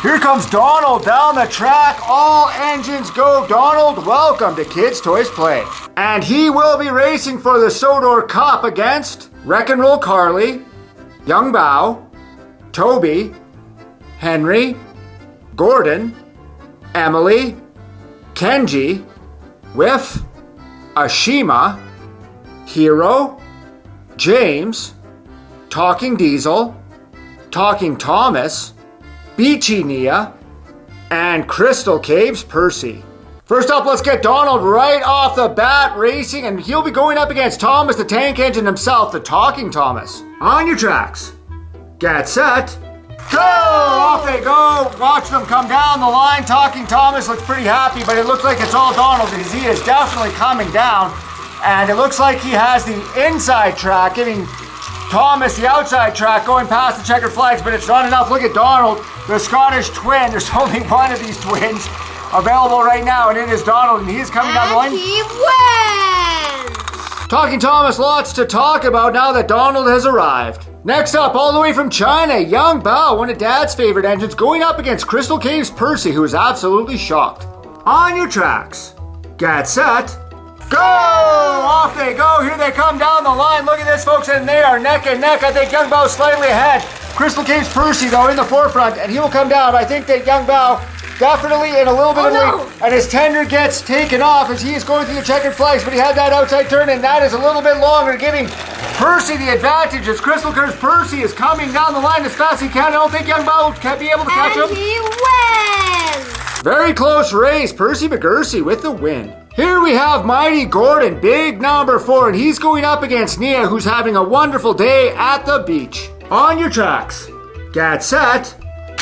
Here comes Donald down the track. All engines go. Donald, welcome to Kids Toys Play. And he will be racing for the Sodor Cup against Wreck and Roll Carly, Young Bao, Toby, Henry, Gordon, Emily, Kenji, Whiff, Ashima, Hero, James, Talking Diesel, Talking Thomas, Beachy Nia, and Crystal Caves Percy. First up, let's get Donald right off the bat racing, and he'll be going up against Thomas the Tank Engine himself, the Talking Thomas. On your tracks. Get set. Go! Off they go. Watch them come down the line. Talking Thomas looks pretty happy, but it looks like it's all Donald because he is definitely coming down. And it looks like he has the inside track, giving Thomas the outside track, going past the checkered flags, but it's not enough. Look at Donald, the Scottish twin. There's only one of these twins available right now, and it is Donald, and he's coming down the line. He wins! Talking Thomas, lots to talk about now that Donald has arrived. Next up, all the way from China, Young Bao, one of Dad's favorite engines, going up against Crystal Caves Percy, who is absolutely shocked. On your tracks. Get set. Go! Off they go. Here they come down the line. Look at this, folks, and they are neck and neck. I think Young Bao slightly ahead. Crystal Caves Percy, though, in the forefront, and he will come down. I think that Young Bao definitely in a little bit of lead, and his tender gets taken off as he is going through the checkered flags, but he had that outside turn, and that is a little bit longer, giving Percy the advantage as Crystal Caves Percy is coming down the line as fast as he can. I don't think Young Bao will be able to catch him. And he wins! Very close race. Percy McGursey with the win. Here we have Mighty Gordon, big number 4, and he's going up against Nia, who's having a wonderful day at the beach. On your tracks. Get set.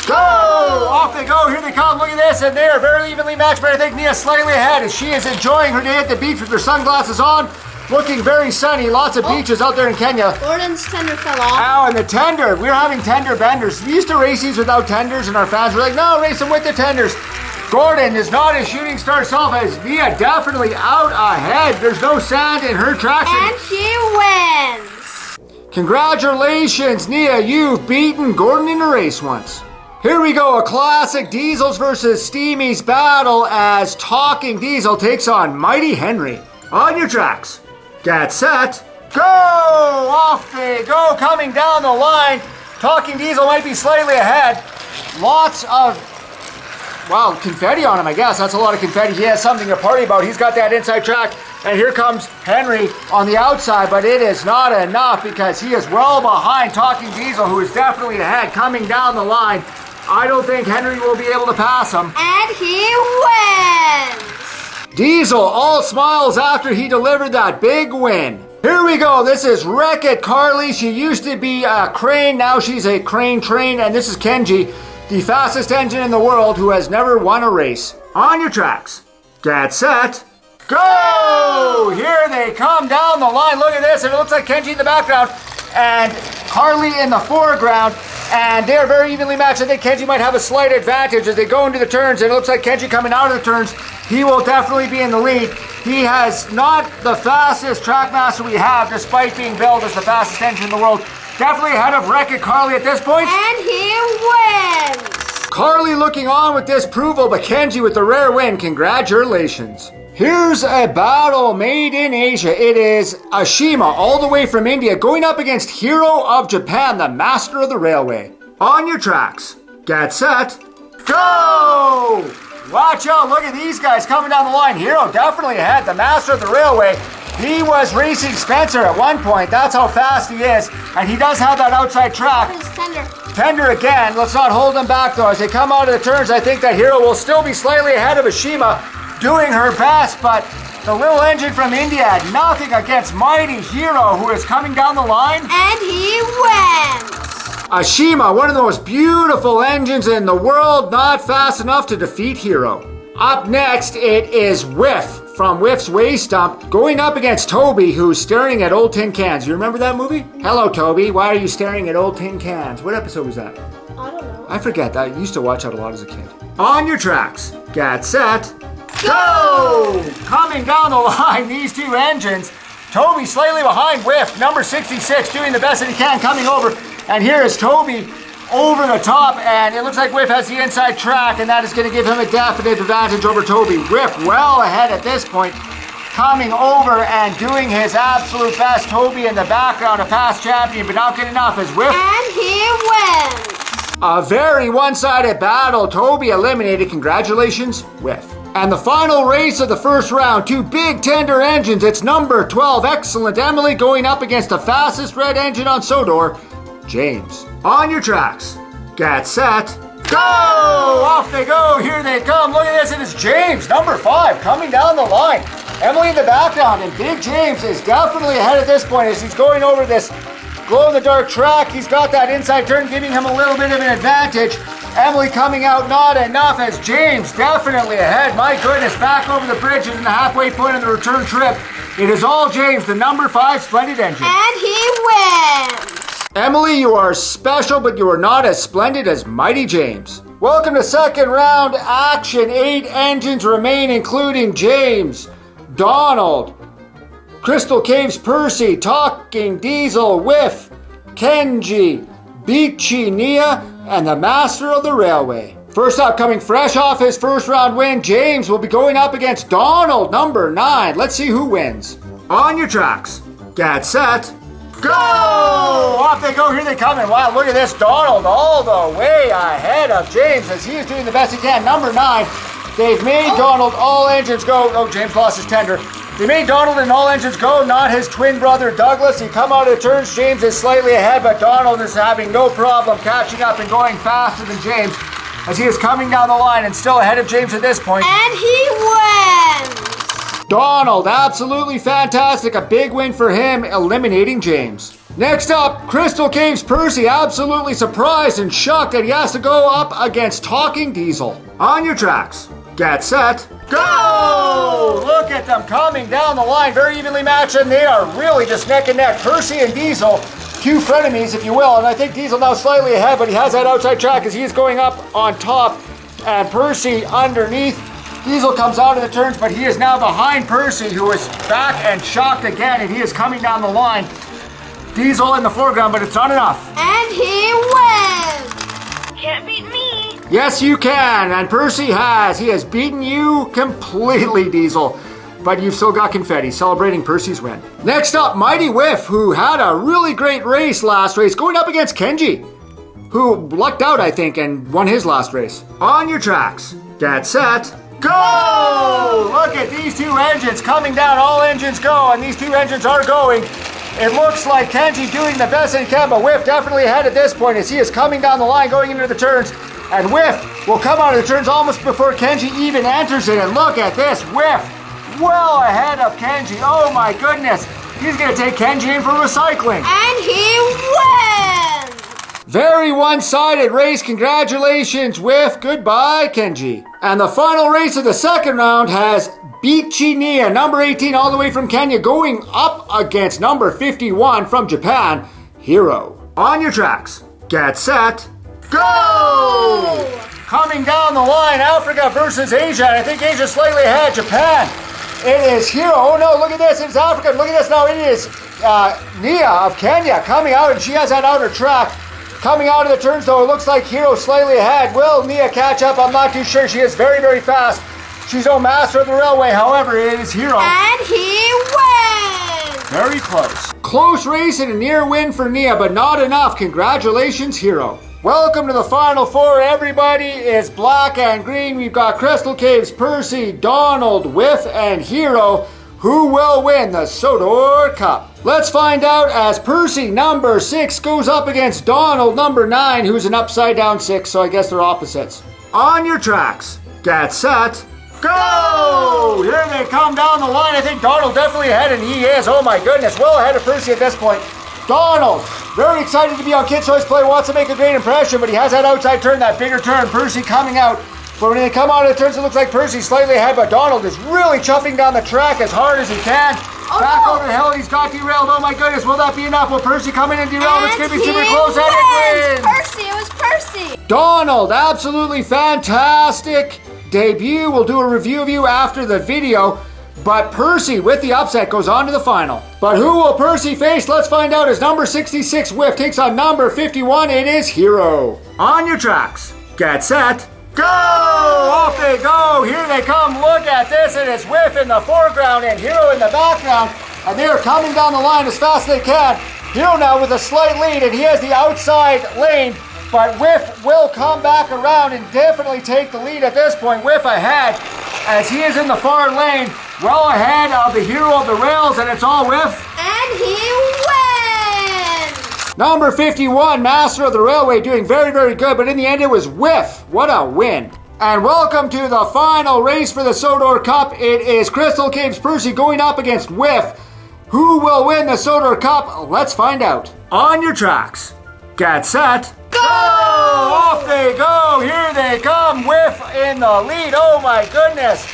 Go! Off they go. Here they come. Look at this, and they are very evenly matched, but I think Nia's slightly ahead as she is enjoying her day at the beach with her sunglasses on, looking very sunny. Lots of beaches out there in Kenya. Gordon's tender fell off. Ow, and the tender. We're having tender benders. We used to race these without tenders, and our fans were like, no, race them with the tenders. Gordon is not a shooting star self as Nia definitely out ahead. There's no sand in her tracks. And she wins. Congratulations, Nia. You've beaten Gordon in a race once. Here we go, a classic Diesels versus Steamies battle as Talking Diesel takes on Mighty Henry. On your tracks. Get set. Go! Off they go, coming down the line. Talking Diesel might be slightly ahead. Lots of wow, confetti on him, I guess. That's a lot of confetti. He has something to party about. He's got that inside track. And here comes Henry on the outside, but it is not enough because he is well behind Talking Diesel, who is definitely ahead, coming down the line. I don't think Henry will be able to pass him. And he wins! Diesel all smiles after he delivered that big win. Here we go. This is Wreck-It Carly. She used to be a crane. Now she's a crane train. And this is Kenji, the fastest engine in the world who has never won a race. On your tracks. Get set. Go! Here they come down the line. Look at this. And it looks like Kenji in the background and Carly in the foreground. And they're very evenly matched. I think Kenji might have a slight advantage as they go into the turns. And it looks like Kenji coming out of the turns. He will definitely be in the lead. He has not the fastest trackmaster we have, despite being billed as the fastest engine in the world. Definitely ahead of Wreck-It Carly at this point. And he wins! Carly looking on with disapproval, but Kenji with the rare win. Congratulations. Here's a battle made in Asia. It is Ashima, all the way from India, going up against Hero of Japan, the master of the railway. On your tracks. Get set. Go! Watch out, look at these guys coming down the line. Hero definitely ahead, the master of the railway. He was racing Spencer at one point. That's how fast he is. And he does have that outside track. It's tender. Tender again. Let's not hold him back, though. As they come out of the turns, I think that Hero will still be slightly ahead of Ashima, doing her best. But the little engine from India had nothing against Mighty Hero, who is coming down the line. And he wins. Ashima, one of the most beautiful engines in the world, not fast enough to defeat Hero. Up next, it is Whiff from Whiff's Waste Dump going up against Toby, who's staring at old tin cans. You remember that movie? Hello, Toby. Why are you staring at old tin cans? What episode was that? I don't know. I forget that. I used to watch that a lot as a kid. On your tracks. Get set. Go! Coming down the line, these two engines. Toby slightly behind Whiff, number 66, doing the best that he can, coming over. And here is Toby over the top, and it looks like Whiff has the inside track, and that is going to give him a definite advantage over Toby. Whiff well ahead at this point, coming over and doing his absolute best. Toby in the background, a past champion, but not good enough as Whiff. And he wins. A very one-sided battle. Toby eliminated. Congratulations, Whiff. And the final race of the first round, two big tender engines. It's number 12, Excellent Emily, going up against the fastest red engine on Sodor, James. On your tracks, get set, go! Off they go, here they come. Look at this, it is James, number 5, coming down the line. Emily in the background, and Big James is definitely ahead at this point as he's going over this glow-in-the-dark track. He's got that inside turn, giving him a little bit of an advantage. Emily coming out not enough as James definitely ahead. My goodness, back over the bridge and the halfway point of the return trip. It is all James, the number 5 splendid engine. And he wins. Emily, you are special, but you are not as splendid as Mighty James. Welcome to second round action. 8 engines remain, including James, Donald, Crystal Caves Percy, Talking Diesel, Whiff, Kenji, Beachy Nia, and the Master of the Railway. First up, coming fresh off his first round win, James will be going up against Donald, number 9. Let's see who wins. On your tracks, get set, go! Off they go, here they come, and wow, look at this, Donald all the way ahead of James as he is doing the best he can. Number 9, they've made Donald all engines go. Oh, James lost his tender. They made Donald and all engines go, not his twin brother Douglas. He come out of the turns, James is slightly ahead, but Donald is having no problem catching up and going faster than James as he is coming down the line and still ahead of James at this point. And he wins. Donald, absolutely fantastic. A big win for him, eliminating James. Next up, Crystal Caves Percy, absolutely surprised and shocked that he has to go up against Talking Diesel. On your tracks, get set, go! Look at them coming down the line, very evenly matched, and they are really just neck and neck. Percy and Diesel, two frenemies, if you will, and I think Diesel now slightly ahead, but he has that outside track as he is going up on top, and Percy underneath. Diesel comes out of the turns, but he is now behind Percy, who is back and shocked again, and he is coming down the line. Diesel in the foreground, but it's not enough. And he wins. Can't beat me. Yes, you can, and Percy has. He has beaten you completely, Diesel. But you've still got confetti, celebrating Percy's win. Next up, Mighty Whiff, who had a really great race last race, going up against Kenji, who lucked out, I think, and won his last race. On your tracks, get set, go! Look at these two engines coming down, all engines go, and these two engines are going. It looks like Kenji doing the best he can, but Whiff definitely ahead at this point as he is coming down the line, going into the turns. And Whiff will come out of the turns almost before Kenji even enters it. And look at this, Whiff well ahead of Kenji. Oh my goodness, he's going to take Kenji in for recycling. And he wins! Very one-sided race. Congratulations, Whiff. Goodbye, Kenji. And the final race of the second round has Beachy Nia, number 18, all the way from Kenya, going up against number 51 from Japan, Hero. On your tracks, get set, go! Coming down the line, Africa versus Asia, and I think Asia's slightly ahead. Japan, it is Hero. Oh no, look at this, it's Africa. Look at this now, it is Nia of Kenya coming out, and she has that outer track. Coming out of the turns, though, it looks like Hero slightly ahead. Will Nia catch up? I'm not too sure. She is very, very fast. She's no master of the railway, however, it is Hero. And he wins! Very close. Close race and a near win for Nia, but not enough. Congratulations, Hero. Welcome to the Final Four. Everybody is black and green. We've got Crystal Caves, Percy, Donald, Whiff, and Hero. Who will win the Sodor Cup? Let's find out as Percy, number 6, goes up against Donald, number 9, who's an upside down 6, so I guess they're opposites. On your tracks, get set, go! Here they come down the line. I think Donald definitely ahead, and he is. Oh my goodness, well ahead of Percy at this point. Donald, very excited to be on Kids Choice Play, wants to make a great impression, but he has that outside turn, that bigger turn. Percy coming out. But when they come out of the turns, it looks like Percy's slightly ahead, but Donald is really chuffing down the track as hard as he can. Back over the hill, he's got derailed. Oh my goodness, will that be enough? Will Percy come in and derail? It's going to be super close, and it wins! Percy, it was Percy! Donald, absolutely fantastic debut. We'll do a review of you after the video. But Percy, with the upset, goes on to the final. But who will Percy face? Let's find out as number 66, Whiff, takes on number 51. It is Hero. On your tracks. Get set. Go! Off they go. Here they come. Look at this. It is Whiff in the foreground and Hero in the background. And they are coming down the line as fast as they can. Hero now with a slight lead, and he has the outside lane. But Whiff will come back around and definitely take the lead at this point. Whiff ahead as he is in the far lane, well ahead of the Hero of the rails, and it's all Whiff. And he wins! Number 51, Master of the Railway, doing very, very good, but in the end it was Whiff. What a win. And welcome to the final race for the Sodor Cup. It is Crystal Cave's Percy going up against Whiff. Who will win the Sodor Cup? Let's find out. On your tracks. Get set. Go! Off they go. Here they come. Whiff in the lead. Oh my goodness.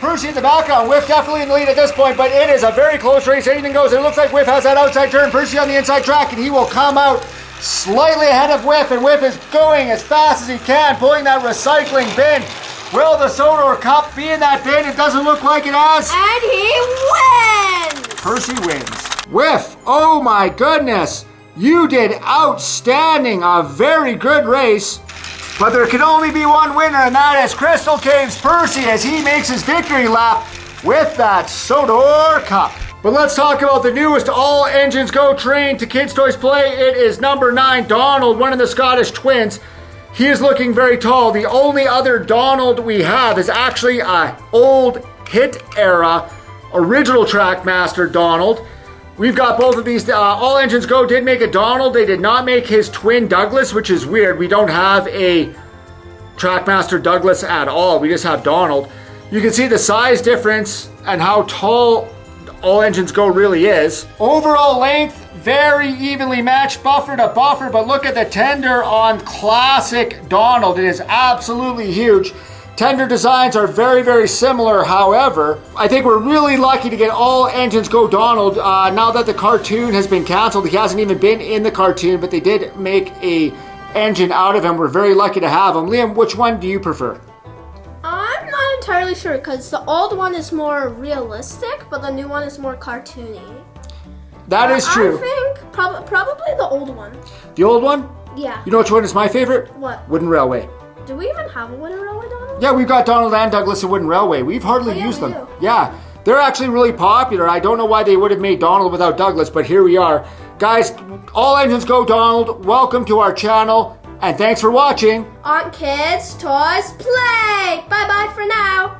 Percy in the background. Whiff definitely in the lead at this point, but it is a very close race. Anything goes. It looks like Whiff has that outside turn. Percy on the inside track, and he will come out slightly ahead of Whiff, and Whiff is going as fast as he can, pulling that recycling bin. Will the Sodor Cup be in that bin? It doesn't look like it has. And he wins! Percy wins. Whiff, oh my goodness. You did outstanding. A very good race. But there can only be one winner, and that is Crystal Cave's Percy as he makes his victory lap with that Sodor Cup. But let's talk about the newest All Engines Go train to Kids Toys Play. It is number 9, Donald, one of the Scottish twins. He is looking very tall. The only other Donald we have is actually an old hit era original Trackmaster Donald. We've got both of these. All Engines Go did make a Donald. They did not make his twin Douglas, which is weird. We don't have a Trackmaster Douglas at all. We just have Donald. You can see the size difference and how tall All Engines Go really is. Overall length, very evenly matched buffer to buffer, but look at the tender on classic Donald. It is absolutely huge. Tender designs are very, very similar. However, I think we're really lucky to get All Engines Go Donald. Now that the cartoon has been canceled, he hasn't even been in the cartoon, but they did make a engine out of him. We're very lucky to have him. Liam, which one do you prefer? I'm not entirely sure because the old one is more realistic, but the new one is more cartoony. That is true. I think probably the old one. The old one? Yeah. You know which one is my favorite? What? Wooden Railway. Do we even have a Wooden Railway Donald? Yeah, we've got Donald and Douglas and Wooden Railway. We've hardly used them. Do. Yeah, they're actually really popular. I don't know why they would have made Donald without Douglas, but here we are. Guys, All Engines Go Donald, welcome to our channel, and thanks for watching. On Kids Toys Play. Bye-bye for now.